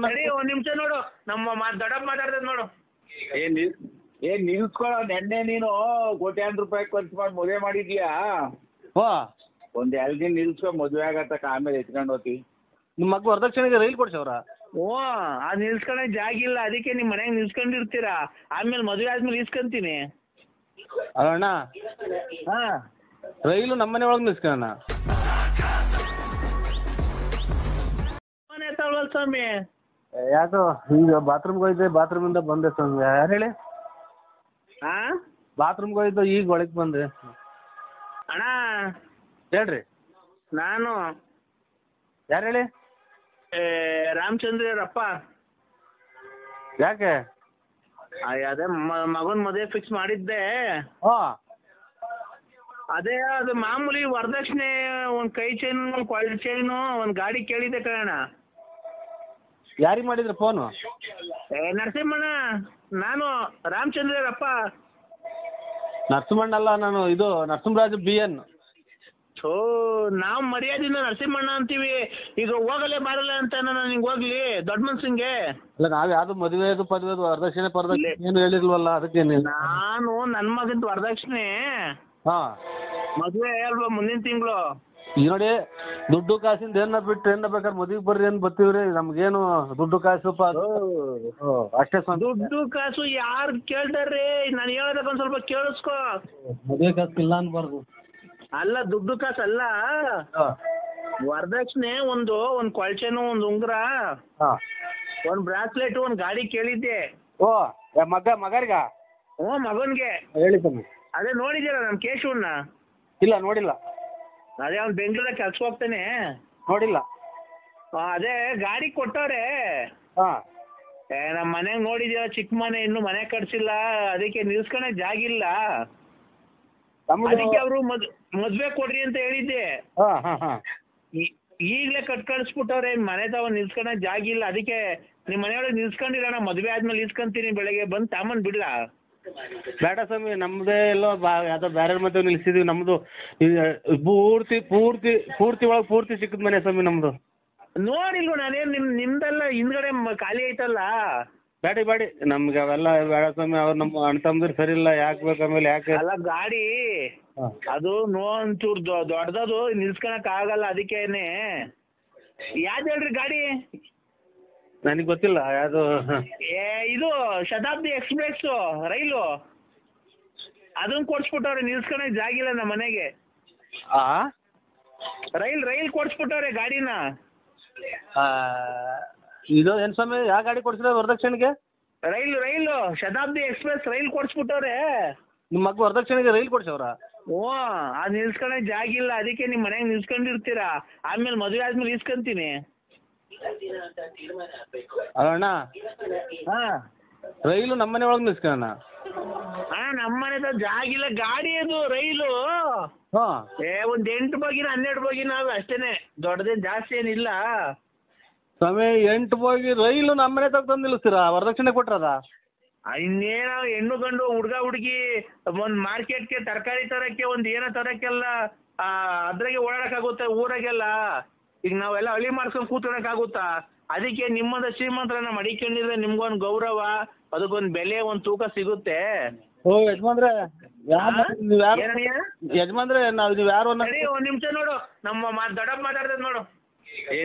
ಸರಿ ಒಂದು ನಿಮಿಷ ನೋಡು, ನಮ್ಮ ದೊಡ್ಡಪ್ಪ ಮಾತಾಡ್ತದೆ ನೋಡು. ಏನ್ ನಿಲ್ಸ್ಕೊಳ್ಳೋ, ನೆನ್ನೆ ನೀನು ಕೋಟ್ಯಾಂತರ ರೂಪಾಯಿ ಖರ್ಚು ಮಾಡಿ ಮದುವೆ ಮಾಡಿದ್ಯಾ? ಹೋ ಒಂದ್ 2 ದಿನ ನಿಲ್ಸ್ಕೊ, ಮದುವೆ ಆಗತ್ತಕ್ಕ, ಆಮೇಲೆ ಎತ್ಕೊಂಡು ಹೋಗ್ತಿ. ನಿಮ್ಮ ಮಗ ವರದಕ್ಷಿಣೆಗೆ ರೈಲ್ ಕೊಡ್ಸವ್ರ? ಓ ಅದು ನಿಲ್ಸ್ಕೊಳಕ್ ಜಾಗ ಇಲ್ಲ, ಅದಕ್ಕೆ ನಿಮ್ಮ ಮನೆಗೆ ನಿಲ್ಸ್ಕೊಂಡಿರ್ತೀರಾ, ಆಮೇಲೆ ಮದುವೆ ಆದ್ಮೇಲೆ ಇಸ್ಕೊಂತೀನಿ. ಅಣ್ಣ ಹಾ ರೈಲು ನಮ್ಮನೆ ಒಳಗೆ ನಿಲ್ಸ್ಕೊಳ್ಳೋಣ. ಮನೆ ತಗೊಳಲ್ ಸ್ವಾಮಿ. ಯಾಕೋ ಈಗ ಬಾತ್ರೂಮ್ಗೆ ಹೋಗಿದ್ದೆ, ಬಾತ್ರೂಮಿಂದ ಬಂದೆ ಸ್ವಾಮಿ. ಯಾರು ಹೇಳಿ? ಹಾ ಬಾತ್ರೂಮ್ಗೆ ಹೋಗಿದ್ದು, ಈಗ ಒಳಗೆ ಬಂದೆ. ಅಣ್ಣ ಹೇಳ್ರಿ, ನಾನು ಯಾರು ಹೇಳಿ? ರಾಮಚಂದ್ರಪ್ಪ. ಯಾಕೆ? ಅದೇ ಮಗನ ಮದುವೆ ಫಿಕ್ಸ್ ಮಾಡಿದ್ದೆ. ಹಾಂ, ಅದೇ ಅದು ಮಾಮೂಲಿ ವರದಕ್ಷಿಣೆ, ಒಂದು ಕೈ ಚೈನು, ಒಂದು ಕ್ವಾಲಿಟಿ ಚೈನು, ಒಂದು ಗಾಡಿ ಕೇಳಿದ್ದೆ ಕಣ. ಯಾರಿಗೆ ಮಾಡಿದ್ರಿ ಫೋನು? ನರಸಿಂಹಣ್ಣ, ನಾನು ರಾಮಚಂದ್ರಪ್ಪ. ನರಸಿಂಹಣ್ಣ ಅಲ್ಲ, ನಾನು ಇದು ನರಸಿಂಹರಾಜು BN. ಥೋ, ನಾವು ಮರ್ಯಾದಿಂದ ನರಸಿಂಹಣ್ಣ ಅಂತೀವಿ. ಈಗ ಹೋಗಲೇ ಬರಲ್ಲ ಅಂತ ನಾನು ನಿಂಗೆ ಹೋಗ್ಲಿ ದೊಡ್ಡ ಮನ್ಸಂಗೆ. ಇಲ್ಲ, ನಾವು ಯಾವುದು ಮದುವೆದು ಪದವೆದು ವರದಕ್ಷಿಣೆ ಪರದಕ್ಷಿಣೆ ಏನು ಹೇಳಿಲ್ವಲ್ಲ, ಅದಕ್ಕೆ ನಾನು ನನ್ನ ಮಗಂದು ವರದಕ್ಷಿಣೆ ಹಾಂ ಮದುವೆ ಅಲ್ವಾ ಮುಂದಿನ ತಿಂಗಳು. ಈಗ ನೋಡಿ, ದುಡ್ಡು ಕಾಸಿಂದ ಏನ ಬಿಟ್ಟು ಏನ ಬೇಕಾದ್ರೆ ಮದುವೆಗೆ ಬರ್ರಿ ಏನು ಬರ್ತೀವ್ರಿ, ನಮ್ಗೇನು ದುಡ್ಡು ಕಾಸು ಅಷ್ಟೇ ಸ್ವಂತ. ದುಡ್ಡು ಕಾಸು ಯಾರು ಕೇಳ್ತಾರ್ರಿ? ನಾನು ಹೇಳೋದಕ್ಕೆ ಒಂದು ಸ್ವಲ್ಪ ಕೇಳಿಸ್ಕೊ. ಮದುವೆ ಕಾಸು ಇಲ್ಲ ಅನ್ಬಾರ್ದು. ಅಲ್ಲ, ದುಡ್ಡು ಕಾಸು ಅಲ್ಲ, ವರದಕ್ಷಿಣೆ ಒಂದು ಕೊಳ್ಚೆನು, ಒಂದು ಉಂಗುರ, ಒಂದು ಬ್ರಾಸ್ಲೆಟ್, ಒಂದು ಗಾಡಿ ಕೇಳಿದ್ದೆ. ಓ ಮಗರಿಗ? ಹ್ಞೂ, ಮಗನ್ಗೆ. ಹೇಳಿ ಸ್ವಾಮಿ. ಅದೇ ನೋಡಿದ್ದೀರ ನಮ್ಮ ಕೇಶವನ್ನ? ಇಲ್ಲ, ನೋಡಿಲ್ಲ. ಅದೇ ಅವ್ನು ಬೆಂಗಳೂರಾಗ ಕೆಲ್ಸ ಹೋಗ್ತಾನೆ. ನೋಡಿಲ್ಲ. ಅದೇ ಗಾಡಿ ಕೊಟ್ಟವ್ರೆ. ಹಾಂ, ನಮ್ಮ ಮನೆಗೆ ನೋಡಿದ್ದೀರ, ಚಿಕ್ಕ ಮನೆ, ಇನ್ನೂ ಮನೆ ಕಟ್ಸಿಲ್ಲ, ಅದಕ್ಕೆ ನಿಲ್ಸ್ಕೊಳಕ್ ಜಾಗ ಇಲ್ಲ. ಅದಕ್ಕೆ ಅವರು ಮದ್ವೆ ಕೊಡ್ರಿ ಅಂತ ಹೇಳಿದ್ದೆ. ಹಾಂ ಹಾಂ ಹಾಂ ಈಗಲೇ ಕಳ್ಸ್ಬಿಟ್ಟವ್ರೆ, ಮನೆ ತಗೊಂಡು ನಿಲ್ಸ್ಕೊಳಕ್ ಜಾಗ ಇಲ್ಲ. ಅದಕ್ಕೆ ನಿಮ್ಮ ಮನೆಯೊಳಗೆ ನಿಲ್ಸ್ಕೊಂಡಿರೋಣ, ಮದುವೆ ಆದ್ಮೇಲೆ ನಿಲ್ಸ್ಕೊಂತೀನಿ, ಬೆಳಗ್ಗೆ ಬಂದು ತಾಮನ್ ಬಿಡ್ಲಾ? ಬೇಡ ಸ್ವಾಮಿ, ನಮ್ಮದೇ ಎಲ್ಲೋ ಯಾವುದೋ ಬೇರೆ ಮತ್ತೆ ನಿಲ್ಸಿದ್ವಿ. ನಮ್ಮದು ಪೂರ್ತಿ ಪೂರ್ತಿ ಪೂರ್ತಿ ಒಳಗೆ ಪೂರ್ತಿ ಸಿಕ್ಕಿದ ಮನೆ ಸ್ವಾಮಿ ನಮ್ಮದು. ನೋಡಿಲ್ವ ನಾನೇನು ನಿಮ್ದೆಲ್ಲ ಹಿಂದ್ಗಡೆ ಖಾಲಿ ಐತಲ್ಲ. ಬೇಡಿ ನಮ್ಗೆ ಅವೆಲ್ಲ ಬೇಡ ಸ್ವಾಮಿ. ಅವ್ರು ನಮ್ಮ ಅಣ್ಣ ತಮ್ಮದ್ರು ಸರಿ ಇಲ್ಲ, ಯಾಕೆ ಬೇಕು ಆಮೇಲೆ ಯಾಕೆ? ಅಲ್ಲ, ಗಾಡಿ ಅದು ಒಂಚೂರು ದೊಡ್ಡದದು, ನಿಲ್ಸ್ಕೊಳಕ್ ಆಗಲ್ಲ. ಅದಕ್ಕೇನೆ ಯಾವ್ದು ಹೇಳ್ರಿ ಗಾಡಿ? ನನಗೆ ಗೊತ್ತಿಲ್ಲ ಯಾವುದು. ಇದು ಶತಾಬ್ದಿ ಎಕ್ಸ್ಪ್ರೆಸ್ ರೈಲು, ಅದನ್ನ ಕೊಡ್ಸ್ಬಿಟ್ಟವ್ರೆ, ನಿಲ್ಸ್ಕೊಳಕ್ ಜಾಗಿಲ್ಲ ನಮ್ಮ ಮನೆಗೆ. ರೈಲ್ ಕೊಡ್ಸ್ಬಿಟ್ಟವ್ರೆ ಗಾಡಿನ. ಇದು ಏನು ಸ್ವಾಮಿ, ಯಾವ ಗಾಡಿ ಕೊಡ್ಸಿದ್ರೆ ವರದಕ್ಷಿಣೆಗೆ? ರೈಲು ಶತಾಬ್ದಿ ಎಕ್ಸ್ಪ್ರೆಸ್ ರೈಲ್ ಕೊಡ್ಸ್ಬಿಟ್ಟವ್ರೆ. ನಿಮ್ಮ ಮಗ ವರದಕ್ಷಿಣೆಗೆ ರೈಲ್ ಕೊಡ್ಸವ್ರ? ಓ, ಅದು ನಿಲ್ಸ್ಕೊಳಕ್ ಜಾಗಿಲ್ಲ, ಅದಕ್ಕೆ ನಿಮ್ಮ ಮನೆಗೆ ನಿಲ್ಸ್ಕೊಂಡಿರ್ತೀರಾ, ಆಮೇಲೆ ಮದುವೆ ಆದ್ಮೇಲೆ ಇಸ್ಕೊಂತೀನಿ. ಅಣ್ಣ, ಹಾಂ, ರೈಲು ನಮ್ಮನೆ ಒಳಗೆ ನಿಲ್ಸ್ಕೊಳ್ಳೋಣ. ನಮ್ಮ ಮನೆ ಜಾಗಿಲ್ಲ, ಗಾಡಿ ಅದು ರೈಲು. ಹಾಂ, ಒಂದು 8 ಬೋಗಿನ 12 ಬೋಗಿನ ಅವು ಅಷ್ಟೇನೆ, ದೊಡ್ಡದೇನು ಜಾಸ್ತಿ ಏನಿಲ್ಲ. ಸ್ವಾಮಿ 8 ಬೋಗಿ ರೈಲು ನಮ್ಮನೆ ತಂದು ನಿಲ್ಲಿಸ್ತೀರಾ? ವರದಕ್ಷಿಣೆ ಕೊಟ್ರದ? ಇನ್ನೇನೋ ಹೆಣ್ಣು ಗಂಡು, ಹುಡುಗ ಹುಡುಗಿ, ಒಂದು ಮಾರ್ಕೆಟ್ಗೆ ತರಕಾರಿ ತರಕ್ಕೆ, ಒಂದು ಏನೋ ತರಕ್ಕೆಲ್ಲ ಅದ್ರಾಗೆ ಓಡಾಡಕ್ಕಾಗುತ್ತೆ ಊರಾಗೆಲ್ಲ. ಈಗ ನಾವೆಲ್ಲ ಹಳ್ಳಿ ಮಾಡ್ಸ್ಕೊಂಡು ಕೂತ್ಕೊಳಕ್ಕಾಗುತ್ತಾ? ಅದಕ್ಕೆ ನಿಮ್ಮದ ಶ್ರೀಮಂತರನ್ನ ಮಡಿಕೊಂಡಿದ್ರೆ ನಿಮ್ಗೊಂದು ಗೌರವ, ಅದಕ್ಕೊಂದು ಬೆಲೆ, ಒಂದು ತೂಕ ಸಿಗುತ್ತೆ. ಓ ಯಜಮಾನ್ರೆ, ಯಜಮಾನ್ರೆ ನೀವು ಯಾರು? ಒಂದು ನಿಮಿಷ ನೋಡು, ನಮ್ಮ ದೊಡ್ಡಪ್ಪ ಮಾತಾಡ್ತದೆ ನೋಡು.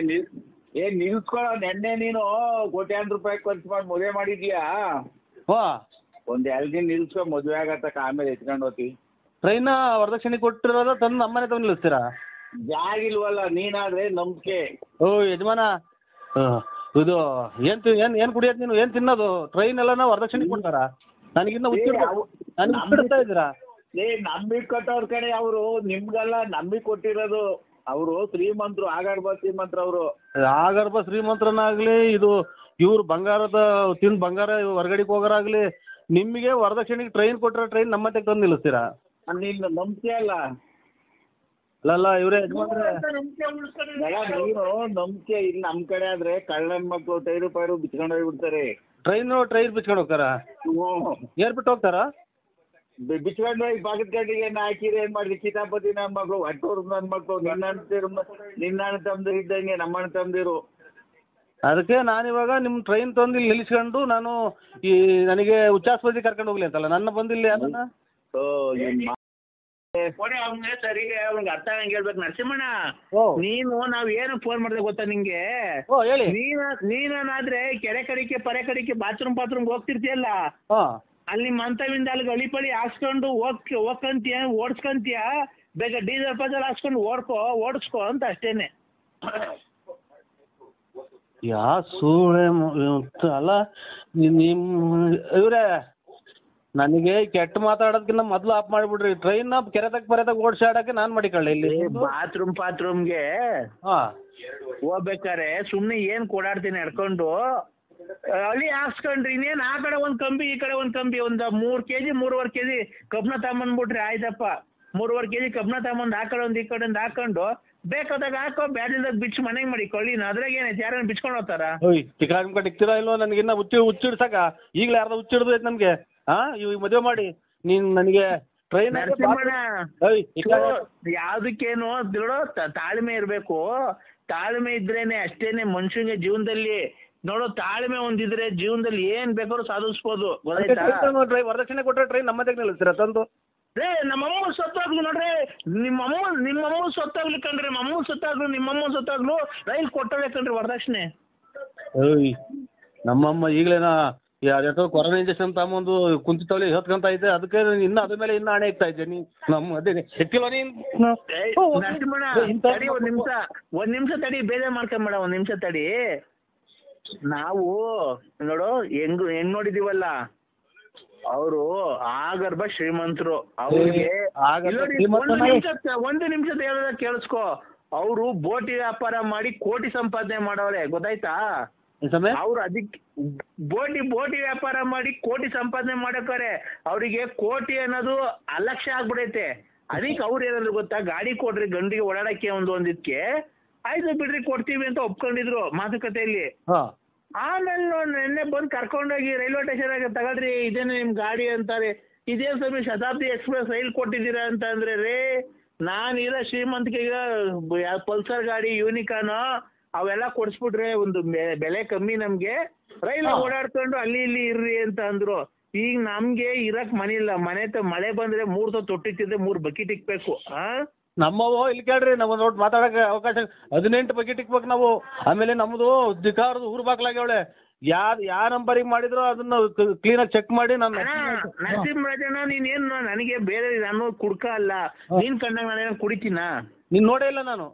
ಏನ್ ನಿಲ್ಸ್ಕೊಳ್ಳೋ, ನೆನ್ನೆ ನೀನು ಕೋಟ್ಯಾಂತರ ರೂಪಾಯಿ ಖರ್ಚು ಮಾಡಿ ಮದುವೆ ಮಾಡಿದ್ಯಾ? ಹೋ, ಒಂದ್ 2 ದಿನ ನಿಲ್ಸ್ಕೊ, ಮದುವೆ ಆಗತ್ತಕ್ಕ, ಆಮೇಲೆ ಎತ್ಕೊಂಡು ಹೋಗ್ತಿ. ಟ್ರೈನ್ ವರದಕ್ಷಿಣೆ ಕೊಟ್ಟಿರೋದ ತಂದು ನಮ್ಮನೆ ತಂದು ನಿಲ್ಲಿಸ್ತೀರಾ? ಜಾಗ ಇಲ್ವಲ್ಲ, ನೀನಾದ್ರೆ ನಂಬಿಕೆ. ಓ ಯಜಮಾನ, ಇದು ಏನು ಕುಡಿಯೋದು ನೀನು? ಏನು ತಿನ್ನೋದು? ಟ್ರೈನ್ ಎಲ್ಲ ವರದಕ್ಷಿಣೆ ಕೊಡ್ತಾರ? ನನಗಿನ್ನ ಬಿಡ್ತಾ ಇದ್ದೀರಾ? ನಂಬಿಕೆ ಕೊಟ್ಟವ್ರ ಕಡೆ ಅವರು, ನಿಮ್ಗೆಲ್ಲ ನಂಬಿಕೆ ಕೊಟ್ಟಿರೋದು. ಅವರು ಶ್ರೀಮಂತರು, ಆಗರ್ಭ ಶ್ರೀಮಂತರು ಅವರು. ಆಗರ್ಭ ಶ್ರೀಮಂತರನ್ನಾಗ್ಲಿ, ಇವ್ರು ತಿಂದು ಬಂಗಾರ ಹೊರಗಡೆಗೆ ಹೋಗೋರಾಗ್ಲಿ, ನಿಮಗೆ ವರದಕ್ಷಿಣೆಗೆ ಟ್ರೈನ್ ಕೊಟ್ಟರೆ ಟ್ರೈನ್ ನಮ್ಮ ತಂದು ನಿಲ್ಲಿಸ್ತೀರಾ? ನಿನ್ನ ನಂಬಿಕೆ ಅಲ್ಲ. ಅಲ್ಲ ಇವರೇ ಯಜಮಾನ್ರೆ, ನೀನು ನಂಬಿಕೆ ಇಲ್ಲಿ ನಮ್ಮ ಕಡೆ ಆದ್ರೆ ಕಳ್ಳನ ಮಕ್ಕಳು ಟೈರು ಪೈರು ಬಿಚ್ಕೊಂಡು ಹೋಗ್ಬಿಡ್ತಾರೆ. ಟ್ರೈನ್ ಬಿಚ್ಕೊಂಡು ಹೋಗ್ತಾರಾ? ಏರ್ಬಿಟ್ಟು ಹೋಗ್ತಾರಾ? ಬಿಚ್ಕೊಂಡು ಹೋಗಿ ಬಾಗಿದ ಗಂಡಿಗೆ ಹಾಕಿರಿ, ಏನ್ ಮಾಡಿದ್ರಿ? ಕಿತಾಪತಿ ನನ್ನ ಮಕ್ಕಳು, ಅಟ್ಟೋರು ನನ್ನ ಮಕ್ಕಳು, ನಿನ್ನ ಅಣ್ಣ ತಮ್ಮದಿರು ಇದ್ದಂಗೆ ನಮ್ಮ ಅಣ್ಣ ತಮ್ಮದಿರು. ಅದಕ್ಕೆ ನಾನಿವಾಗ ನಿಮ್ಮ ಟ್ರೈನ್ ತಂದು ಇಲ್ಲಿ ನಿಲ್ಲಿಸ್ಕೊಂಡು ನಾನು ಈ ನನಗೆ ಉಚ್ಚಾಸ್ಪತ್ರೆಗೆ ಕರ್ಕೊಂಡು ಹೋಗ್ಲಿ ಅಂತಲ್ಲ ನನ್ನ ಬಂದಿಲ್ಲ ಅದನ್ನ ಕೊಡಿ ಅವ್ನಿಗೆ ಸರಿಗೆ ಅವ್ನಿಗೆ ಅರ್ಥ ಆಗಂಗೆ ಹೇಳ್ಬೇಕು ನರಸಿಂಹಣ್ಣ. ಓ ನೀನು ನಾವ್ ಏನು ಫೋನ್ ಮಾಡಿದೆ ಗೊತ್ತಾ ನಿಂಗೆ? ಓ ಹೇಳಿ. ನೀನಾದ್ರೆ ಕೆರೆ ಕಡಿಕೆ ಪರೆ ಕಡಿಕೆ ಬಾತ್ರೂಮ್ ಹೋಗ್ತಿರ್ತೀಯಲ್ಲ, ಅಲ್ಲಿ ಮಂತವಿಂದ ಅಲ್ಲಿ ಗಳಿಪಳಿ ಹಾಕ್ಸ್ಕೊಂಡು ಹೋಗ್ಕಂತೀಯ ಓಡಿಸ್ಕಂತೀಯ, ಬೇಗ ಡೀಸೆಲ್ ಪಜಲ್ ಹಾಕ್ಸ್ಕೊಂಡು ಓಡಿಸ್ಕೊ ಅಂತ ಅಷ್ಟೇನೆ. ಯಾ ಸೂಳೆ ಅಲ್ಲ ನಿಮ್ಮ ಇವ್ರೆ, ನನಗೆ ಕೆಟ್ಟ ಮಾತಾಡೋದಕ್ಕಿಂತ ಮೊದಲು ಆಫ್ ಮಾಡಿಬಿಡ್ರಿ. ಟ್ರೈನ್ ಕೆರೆದಾಗ ಪರೆದಾಗ ಓಡಿಸಾಡಕ್ಕೆ ನಾನು ಮಾಡಿಕೊಳ್ಳಿ ಇಲ್ಲಿ ಬಾತ್ರೂಮ್ಗೆ ಹೋಗ್ಬೇಕಾರೆ ಸುಮ್ಮನೆ ಏನು ಕೊಡಾಡ್ತೀನಿ ನಡ್ಕೊಂಡು ಅಲ್ಲಿ ಹಾಕ್ಸ್ಕೊಂಡ್ರಿ. ಇನ್ನೇನು ಆ ಕಡೆ ಒಂದು ಕಂಬಿ ಈ ಕಡೆ ಒಂದು ಕಂಬಿ, ಒಂದು 3 kg 3.5 kg ಕಬ್ಬನ ತಗೊಂಬಂದ್ಬಿಟ್ರಿ ಆಯ್ತಪ್ಪ. 3.5 kg ಕಬ್ಬನ ತಗೊಂಬಂದು ಆ ಕಡೆ ಒಂದು ಈ ಕಡೆ ಒಂದು ಹಾಕೊಂಡು ಬೇಕಾದಾಗ ಹಾಕೋ, ಬ್ಯಾಡಿಲ್ದಾಗ ಬಿಚ್ಚು ಮನೆಗೆ ಮಾಡಿ ಕೊಳ್ಳಿನ. ಅದ್ರಾಗ ಏನೈತೆ, ಯಾರನ್ನ ಬಿಚ್ಕೊಂಡು ಹೋಗ್ತಾರ? ಓಯ್ ಟಿಕ್ರಾಗ ಟಿಕ್ತಿರೋ ಇಲ್ವೋ ನನಗಿನ್ನ ಹುಚ್ಚಿಡ್ಸಕ ಈಗಲೇ ಅರ್ಧ ಹುಚ್ಚಿಡ್ದು ಐತೆ ನಮಗೆ. ಇವಾಗ ಮದುವೆ ಮಾಡಿ ನೀನು ನನಗೆ ಟ್ರೈನ್ ಯಾವ್ದಕ್ಕೇನು ನೋಡೋ ತಾಳ್ಮೆ ಇರಬೇಕು. ತಾಳ್ಮೆ ಇದ್ರೇನೆ ಅಷ್ಟೇನೆ ಮನುಷ್ಯನಿಗೆ ಜೀವನದಲ್ಲಿ ನೋಡೋ. ತಾಳ್ಮೆ ಒಂದಿದ್ರೆ ಜೀವನದಲ್ಲಿ ಏನ್ ಬೇಕಾದ್ರೂ ಸಾಧಿಸ್ಬೋದು. ವರದಕ್ಷಿಣೆ ಕೊಟ್ಟರೆ ಟ್ರೈನ್ ನಮ್ಮದೇ ನಿಲ್ಲಿಸ್ತೀರ ತಂದು? ನಮ್ಮಮ್ಮ ಸತ್ತಾಗ್ಲು ನೋಡ್ರಿ, ನಿಮ್ಮಮ್ಮ ಸತ್ತಾಗ್ಲಿ ಕಣ್ರಿ, ನಮ್ಮಮ್ಮ ಸತ್ತಾಗ್ಲು ನಿಮ್ಮಮ್ಮ ಸತ್ತಾಗ್ಲು ರೈಲ್ ಕೊಟ್ಟವೆ ಕಣ್ರಿ ವರದಕ್ಷಿಣೆ. ಓಯ್ ನಮ್ಮಮ್ಮ ಈಗಲೇನಾ ಯಾವ್ದೋ ಕೊರೋನಾ ಇಂಜೆಕ್ಷನ್ ತಗೊಂಬಂದು ಕುಂತಿತ್ತವಳಿ ಹೊತ್ಕೊಂತ ಐತೆ, ಅದಕ್ಕೆ ಇನ್ನು ಅದ್ರ ಮೇಲೆ ಇನ್ನು ಹಣೆ ಇಕ್ತಾ ಇದ್ದೆ. ನಮ್ಮ ಅದೇ ಎಕ್ಕಿಲ್ವ ನೀನು? ತಡಿ ಒಂದ್ ನಿಮಿಷ ತಡಿ, ಬೇಜಾರ್ ಮಾಡ್ಕೊಂಬೇಡ, ಒಂದ್ ನಿಮಿಷ ತಡಿ. ನಾವು ನೋಡು ಹೆಂಗ್ ನೋಡಿದೀವಲ್ಲ, ಅವರು ಆಗರ್ಭ ಶ್ರೀಮಂತರು. ಅವ್ರಿಗೆ ಒಂದು ನಿಮಿಷ ಹೇಳೋದ ಕೇಳಿಸ್ಕೊ. ಅವರು ಬೋಟಿ ವ್ಯಾಪಾರ ಮಾಡಿ ಕೋಟಿ ಸಂಪಾದನೆ ಮಾಡವ್ರೆ, ಗೊತ್ತಾಯ್ತಾ? ಅವ್ರು ಅದಕ್ಕೆ ಬೋಟಿ ವ್ಯಾಪಾರ ಮಾಡಿ ಕೋಟಿ ಸಂಪಾದನೆ ಮಾಡಕ್ಕಾರೆ. ಅವರಿಗೆ ಕೋಟಿ ಅನ್ನೋದು ಅಲಕ್ಷ್ಯ ಆಗ್ಬಿಡೈತೆ. ಅದಕ್ಕೆ ಅವ್ರು ಏನಾದ್ರು ಗೊತ್ತಾ, ಗಾಡಿ ಕೊಡ್ರಿ ಗಂಡಿಗೆ ಓಡಾಡಕ್ಕೆ ಒಂದಿದ್ಕೆ, ಆಯ್ತು ಬಿಡ್ರಿ ಕೊಡ್ತೀವಿ ಅಂತ ಒಪ್ಕೊಂಡಿದ್ರು ಮಾತುಕತೆಯಲ್ಲಿ. ಆಮೇಲೆ ನೆನ್ನೆ ಬಂದು ಕರ್ಕೊಂಡೋಗಿ ರೈಲ್ವೆ ಸ್ಟೇಷನ್ ಆಗಿ ತಗೊಳ್ರಿ ಇದೇನು ನಿಮ್ ಗಾಡಿ ಅಂತಾರೆ. ಇದೇ ಸಮಯ ಶತಾಬ್ದಿ ಎಕ್ಸ್ಪ್ರೆಸ್ ರೈಲ್ ಕೊಟ್ಟಿದ್ದೀರಾ ಅಂತ ಅಂದ್ರೆ ರೇ, ನಾನಿರೋ ಶ್ರೀಮಂತಿಕೆಗ ಪಲ್ಸರ್ ಗಾಡಿ ಯೂನಿಕಾನು ಅವೆಲ್ಲ ಕೊಡಿಸ್ಬಿಟ್ರೆ ಒಂದು ಬೆಲೆ ಕಮ್ಮಿ ನಮ್ಗೆ, ರೈಲ್ ಓಡಾಡ್ಕೊಂಡು ಅಲ್ಲಿ ಇಲ್ಲಿ ಇರ್ರಿ ಅಂತ ಅಂದ್ರು. ಈಗ ನಮ್ಗೆ ಇರಕ್ ಮನೆ ಇಲ್ಲ, ಮಳೆ ಬಂದ್ರೆ 3 ತೊಟ್ಟಿತ್ತಿದ್ರೆ 3 ಬಕೆಟ್ ಇಕ್ಬೇಕು. ನಮ್ಮವು ಇಲ್ಲಿ ಕೇಳ್ರಿ, ನಮ್ಮ ನೋಡಿ ಮಾತಾಡಕ್ಕೆ ಅವಕಾಶ 18 ಬಕೆಟ್ ಇಕ್ಬೇಕು ನಾವು. ಆಮೇಲೆ ನಮ್ಮದು ದಿಕಾರದು ಊರು ಬಾಗ್ಲಾಗ್ಯವಳೆ, ಯಾ ನಂಬರಿಗೆ ಮಾಡಿದ್ರು ಅದನ್ನ ಕ್ಲೀನಾಗಿ ಚೆಕ್ ಮಾಡಿ ನಾನು. ನರಸಿಂಹರಾಜಣ್ಣ ನೀನೇನು ನನಗೆ ಬೇರೆ ನಾನು ಕುಡ್ಕ ಅಲ್ಲ, ನೀನ್ ಕಂಡಾಗ ನಾನೇನು ಕುಡಿತೀನ? ನೀನ್ ನೋಡೇ ಇಲ್ಲ ನಾನು.